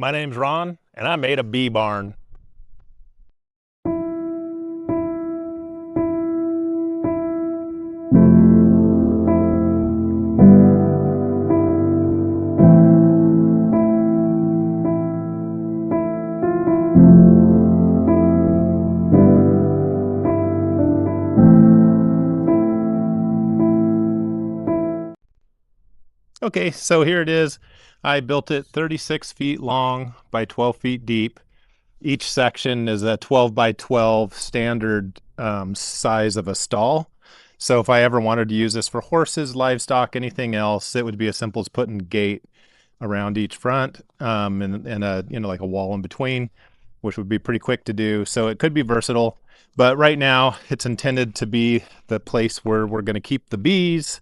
My name's Ron, and I made a bee barn. Okay, so here it is. I built it 36 feet long by 12 feet deep. Each section is a 12 by 12 standard size of a stall. So if I ever wanted to use this for horses, livestock, anything else, it would be as simple as putting a gate around each front and a like a wall in between, which would be pretty quick to do. So it could be versatile. But right now, it's intended to be the place where we're going to keep the bees.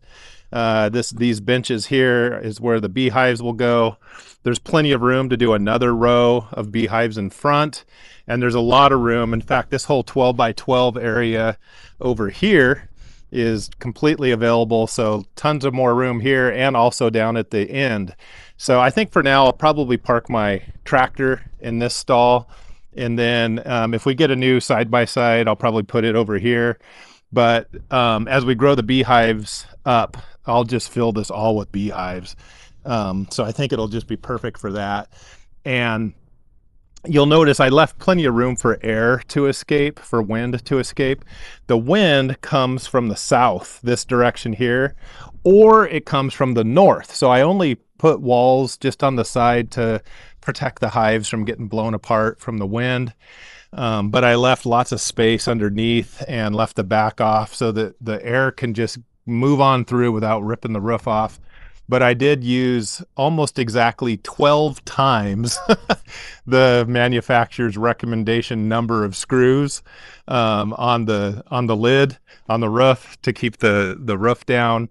These benches here is where the beehives will go. There's plenty of room to do another row of beehives in front, and there's a lot of room. In fact, this whole 12 by 12 area over here is completely available, so tons of more room here and also down at the end. So I think for now I'll probably park my tractor in this stall, and then if we get a new side-by-side, I'll probably put it over here. But as we grow the beehives up, I'll just fill this all with beehives. So I think it'll just be perfect for that. And you'll notice I left plenty of room for air to escape, for wind to escape. The wind comes from the south, this direction here, or it comes from the north. So I only put walls just on the side to protect the hives from getting blown apart from the wind. But I left lots of space underneath and left the back off so that the air can just move on through without ripping the roof off. But I did use almost exactly 12 times the manufacturer's recommendation number of screws on the lid on the roof to keep the roof down.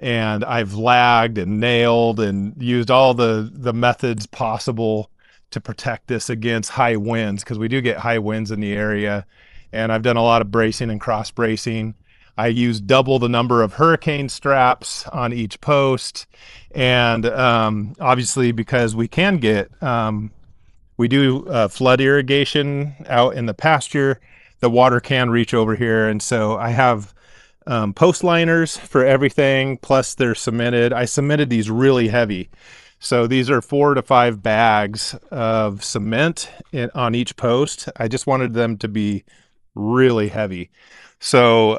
And I've lagged and nailed and used all the methods possible to protect this against high winds, because we do get high winds in the area. And I've done a lot of bracing and cross bracing. I use double the number of hurricane straps on each post. And obviously, because we can get, we do flood irrigation out in the pasture, the water can reach over here. And so I have post liners for everything, plus they're cemented. I cemented these really heavy. So these are 4 to 5 bags of cement on each post. I just wanted them to be really heavy. So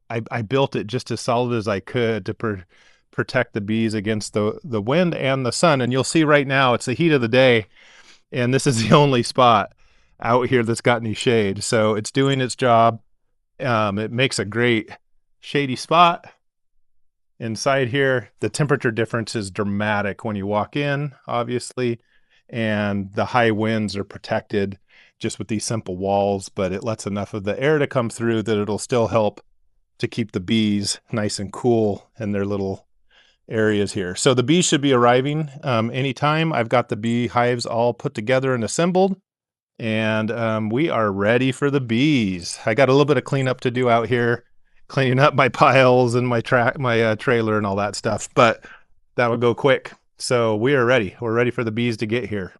I built it just as solid as I could to protect the bees against the wind and the sun. And you'll see right now, it's the heat of the day, and this is the only spot out here that's got any shade. So it's doing its job. It makes a great shady spot. Inside here, the temperature difference is dramatic when you walk in, obviously, and the high winds are protected just with these simple walls, but it lets enough of the air to come through that it'll still help to keep the bees nice and cool in their little areas here. So the bees should be arriving anytime. I've got the bee hives all put together and assembled, and we are ready for the bees. I got a little bit of cleanup to do out here, cleaning up my piles and my trailer and all that stuff, but that would go quick. So we are ready. We're ready for the bees to get here.